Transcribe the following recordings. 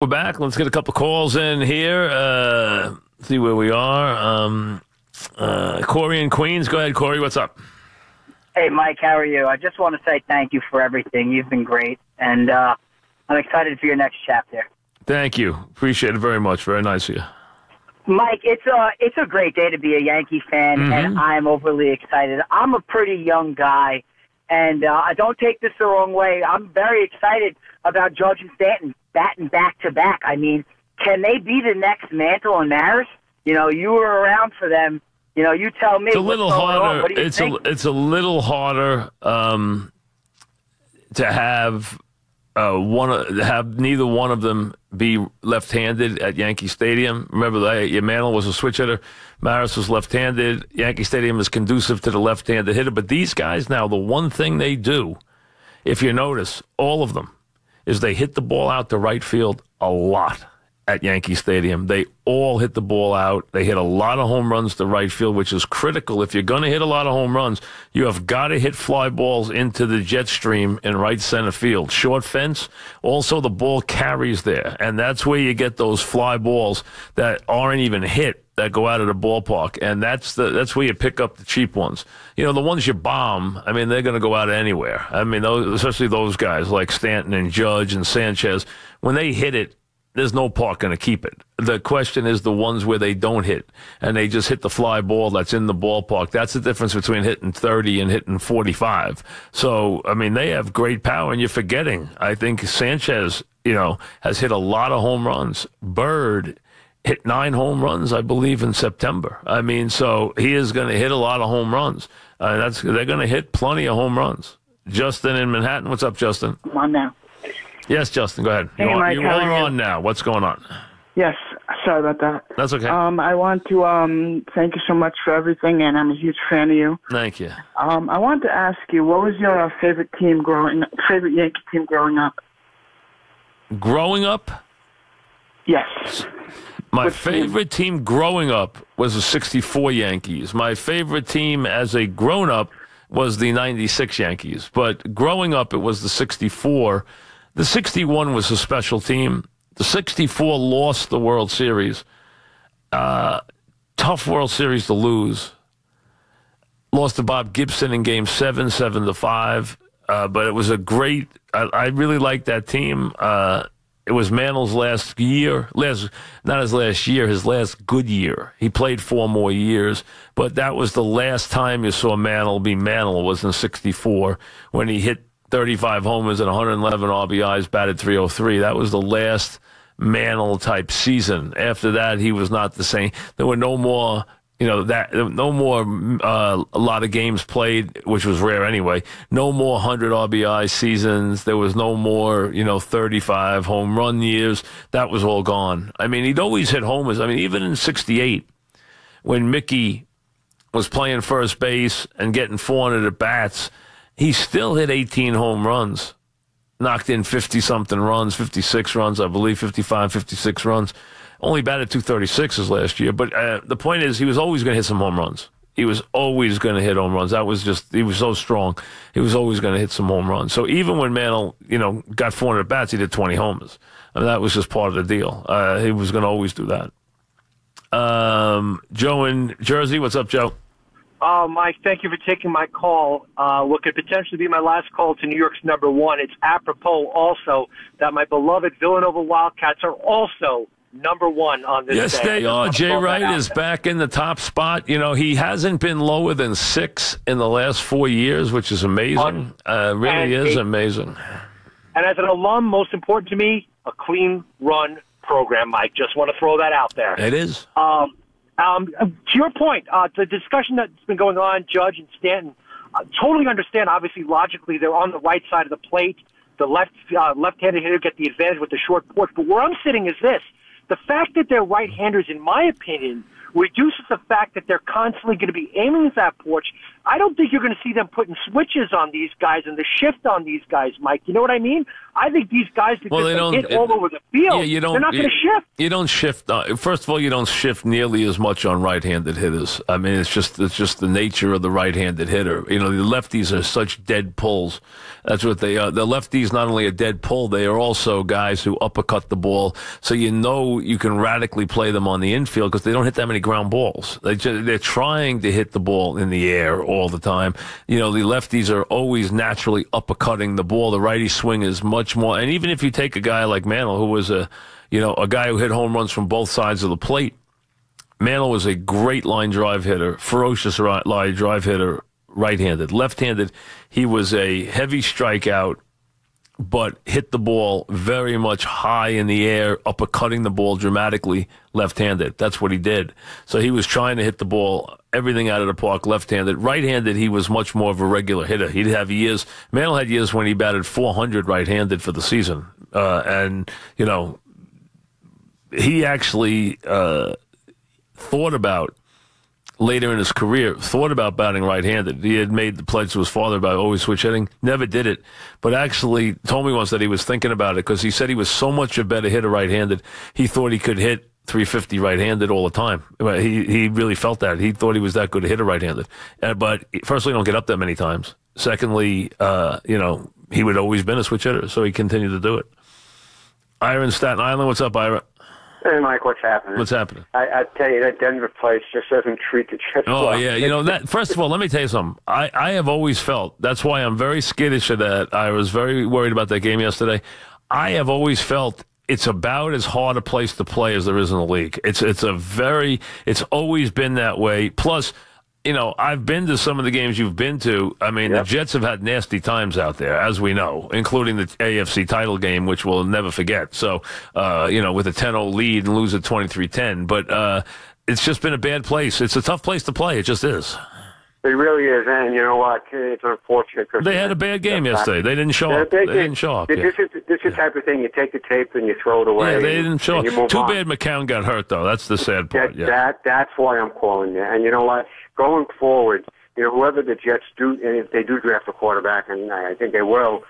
We're back. Let's get a couple calls in here. See where we are. Corey in Queens. Go ahead, Corey. What's up? Hey, Mike. How are you? I just want to say thank you for everything. You've been great, and I'm excited for your next chapter. Thank you. Appreciate it very much. Very nice of you. Mike, it's a great day to be a Yankee fan, and I'm overly excited. I'm a pretty young guy, and I don't take this the wrong way. I'm very excited about Judge and Stanton batting back-to-back. I mean, can they be the next Mantle and Maris? You know, you were around for them. You know, you tell me. It's a little harder. What do you think? It's a little harder to have neither one of them be left-handed at Yankee Stadium. Remember, Mantle was a switch hitter. Maris was left-handed. Yankee Stadium is conducive to the left-handed hitter. But these guys now, the one thing they do, if you notice, all of them, is they hit the ball out to right field a lot at Yankee Stadium. They all hit the ball out. They hit a lot of home runs to right field, which is critical. If you're going to hit a lot of home runs, you have got to hit fly balls into the jet stream in right center field. Short fence, also the ball carries there, and that's where you get those fly balls that aren't even hit that go out of the ballpark, and that's where you pick up the cheap ones. You know, the ones you bomb, I mean, they're going to go out anywhere. I mean, especially those guys like Stanton and Judge and Sanchez, when they hit it, there's no park going to keep it. The question is the ones where they don't hit, and they just hit the fly ball that's in the ballpark. That's the difference between hitting 30 and hitting 45. So, I mean, they have great power, and you're forgetting. I think Sanchez, has hit a lot of home runs. Bird hit 9 home runs, I believe, in September. I mean, so he is going to hit a lot of home runs. They're going to hit plenty of home runs. Justin in Manhattan. What's up, Justin? Come on now. Yes, Justin, go ahead. Hey, Mike, you are on now. What's going on? Yes, sorry about that. That's okay. I want to thank you so much for everything, and I'm a huge fan of you. Thank you. I wanted to ask you, what was your favorite Yankee team growing up? Growing up? Yes. My favorite team growing up was the 64 Yankees. My favorite team as a grown-up was the 96 Yankees. But growing up, it was the 64. The 61 was a special team. The 64 lost the World Series. Tough World Series to lose. Lost to Bob Gibson in Game 7, 7-5. But it was a great. I really liked that team. It was Mantle's last year. Not his last year, his last good year. He played 4 more years. But that was the last time you saw Mantle be Mantle, was in 64, when he hit 35 homers and 111 RBIs, batted .303. That was the last Mantle-type season. After that, he was not the same. There were no more, a lot of games played, which was rare anyway. No more 100 RBI seasons. There was no more, 35 home run years. That was all gone. I mean, he'd always hit homers. I mean, even in 68, when Mickey was playing first base and getting 400 at-bats, he still hit 18 home runs, knocked in 50-something runs, 56 runs, I believe, 55, 56 runs. Only batted .236 his last year. But the point is, he was always going to hit some home runs. He was always going to hit home runs. That was just, he was so strong. He was always going to hit some home runs. So even when Mantle, got 400 bats, he did 20 homers. I mean, that was just part of the deal. He was going to always do that. Joe in Jersey. What's up, Joe? Mike, thank you for taking my call. What could potentially be my last call to New York's number 1. It's apropos also that my beloved Villanova Wildcats are also number 1 on this day. Yes, they are. Jay Wright is back in the top spot. He hasn't been lower than 6 in the last 4 years, which is amazing. Really is amazing. And as an alum, most important to me, a clean run program, Mike. Just want to throw that out there. It is. To your point, the discussion that's been going on, Judge and Stanton, totally understand, obviously, logically, they're on the right side of the plate. The left-handed hitter get the advantage with the short porch. But where I'm sitting is this. The fact that they're right-handers, in my opinion, reduces the fact that they're constantly going to be aiming at that porch. I don't think you're going to see them putting switches on these guys and the shift on these guys, Mike. You know what I mean? I think these guys can hit all over the field. Yeah, they're not going to shift. You don't shift. First of all, you don't shift nearly as much on right-handed hitters. I mean, it's just the nature of the right-handed hitter. You know, the lefties are such dead pulls. That's what they are. The lefties not only a dead pull, they are also guys who uppercut the ball. So you know you can radically play them on the infield because they don't hit that many ground balls. They're trying to hit the ball in the air all the time. You know, the lefties are always naturally uppercutting the ball. The righty swing is much more. And even if you take a guy like Mantle, who was a guy who hit home runs from both sides of the plate, Mantle was a great line drive hitter, ferocious line drive hitter, right-handed. Left-handed, he was a heavy strikeout, but hit the ball very much high in the air, uppercutting the ball dramatically left-handed. That's what he did. So he was trying to hit the ball, everything out of the park left-handed. Right-handed, he was much more of a regular hitter. He'd have years. Mantle had years when he batted 400 right-handed for the season. And, you know, he actually thought about, later in his career, thought about batting right-handed. He had made the pledge to his father about always switch hitting. Never did it. But actually told me once that he was thinking about it because he said he was so much a better hitter right-handed, he thought he could hit 350 right-handed all the time. He really felt that. He thought he was that good a hitter right-handed. But firstly, don't get up that many times. Secondly, he would always been a switch hitter, so he continued to do it. Ira in Staten Island, what's up, Ira? Hey, Mike, what's happening? What's happening? I tell you, that Denver place just doesn't treat the Jets well. Oh, yeah. You know, that. First of all, let me tell you something. I have always felt, that's why I'm very skittish of that. I was very worried about that game yesterday. I have always felt it's about as hard a place to play as there is in the league. It's always been that way. Plus, you know, I've been to some of the games you've been to. I mean, The Jets have had nasty times out there, as we know, including the AFC title game, which we'll never forget. So, with a 10-0 lead and lose at 23-10. But it's just been a bad place. It's a tough place to play. It just is. It really is. And you know what? It's unfortunate. They had a bad game yesterday. They didn't show up. They didn't show up. This is the type of thing. You take the tape and you throw it away. Yeah, they didn't show up. Too bad McCown got hurt, though. That's the sad part. That's why I'm calling you. And you know what? Going forward, whoever the Jets do, and if they do draft a quarterback, and I think they will,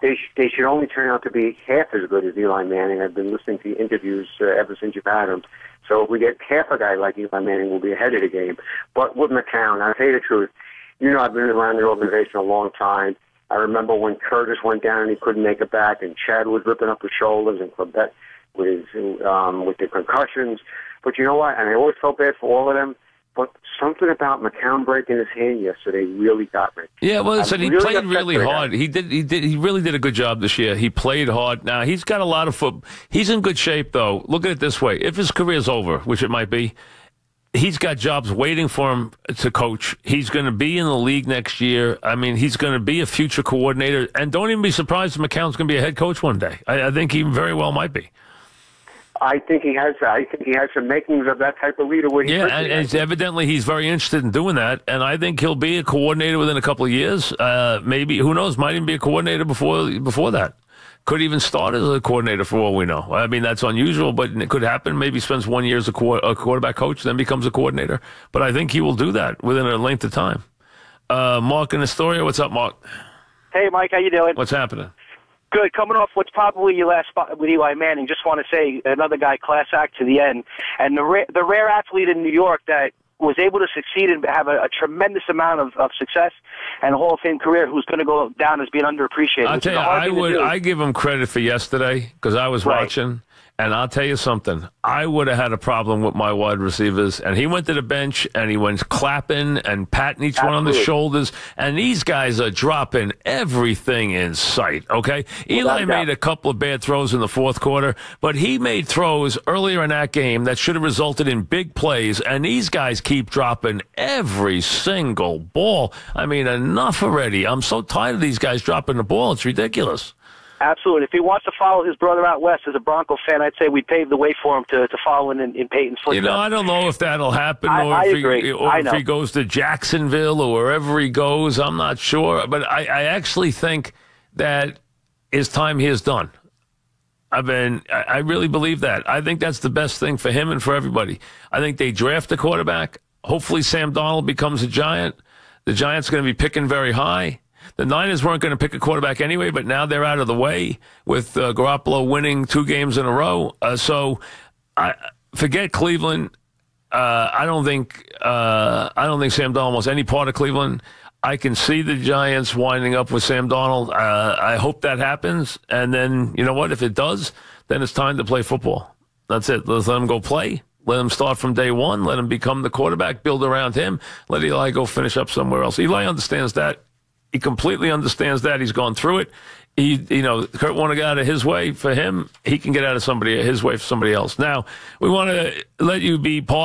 they should only turn out to be half as good as Eli Manning. I've been listening to interviews ever since you've had him. So if we get half a guy like Eli Manning, we'll be ahead of the game. But with McCown, I'll tell you the truth. I've been around the organization a long time. I remember when Curtis went down and he couldn't make it back, and Chad was ripping up his shoulders, and Quebec with the concussions. But you know what? And I always felt bad for all of them. But something about McCown breaking his hand yesterday really got me. Yeah, well, listen, he played really hard. He really did a good job this year. He played hard. Now, he's got a lot of foot. He's in good shape, though. Look at it this way. If his career's over, which it might be, he's got jobs waiting for him to coach. He's going to be in the league next year. I mean, he's going to be a future coordinator. And don't even be surprised if McCown's going to be a head coach one day. I think he very well might be. I think he has some makings of that type of leader. And evidently he's very interested in doing that, and I think he'll be a coordinator within a couple of years. Maybe, who knows? Might even be a coordinator before that. Could even start as a coordinator for all we know. I mean, that's unusual, but it could happen. Maybe he spends 1 year as a quarterback coach, then becomes a coordinator. But I think he will do that within a length of time. Mark in Astoria, what's up, Mark? Hey, Mike, how you doing? What's happening? Good. Coming off what's probably your last spot with Eli Manning, just want to say another guy, class act to the end. And the rare athlete in New York that was able to succeed and have a tremendous amount of success and a Hall of Fame career, who's going to go down as being underappreciated. I'll tell you, I give him credit for yesterday because I was watching. And I'll tell you something. I would have had a problem with my wide receivers. And he went to the bench, and he went clapping and patting each one on the shoulders. And these guys are dropping everything in sight, okay? Eli made a couple of bad throws in the fourth quarter, but he made throws earlier in that game that should have resulted in big plays. And these guys keep dropping every single ball. I mean, enough already. I'm so tired of these guys dropping the ball. It's ridiculous. Absolutely. If he wants to follow his brother out west as a Bronco fan, I'd say we paved the way for him to follow in Peyton's footsteps. I don't know if that'll happen, if he goes to Jacksonville or wherever he goes. I'm not sure. But I actually think that his time here is done. I really believe that. I think that's the best thing for him and for everybody. I think they draft a quarterback. Hopefully Sam Darnold becomes a Giant. The Giants are going to be picking very high. The Niners weren't going to pick a quarterback anyway, but now they're out of the way with Garoppolo winning 2 games in a row. So I forget Cleveland. I don't think Sam Darnold wants any part of Cleveland. I can see the Giants winding up with Sam Darnold. I hope that happens. And then, you know what? If it does, then it's time to play football. That's it. Let's let him go play. Let him start from day one. Let him become the quarterback. Build around him. Let Eli go finish up somewhere else. Eli understands that. He completely understands that. He's gone through it. Kurt wanted to get out of his way for him. He can get out of his way for somebody else. Now, we want to let you be part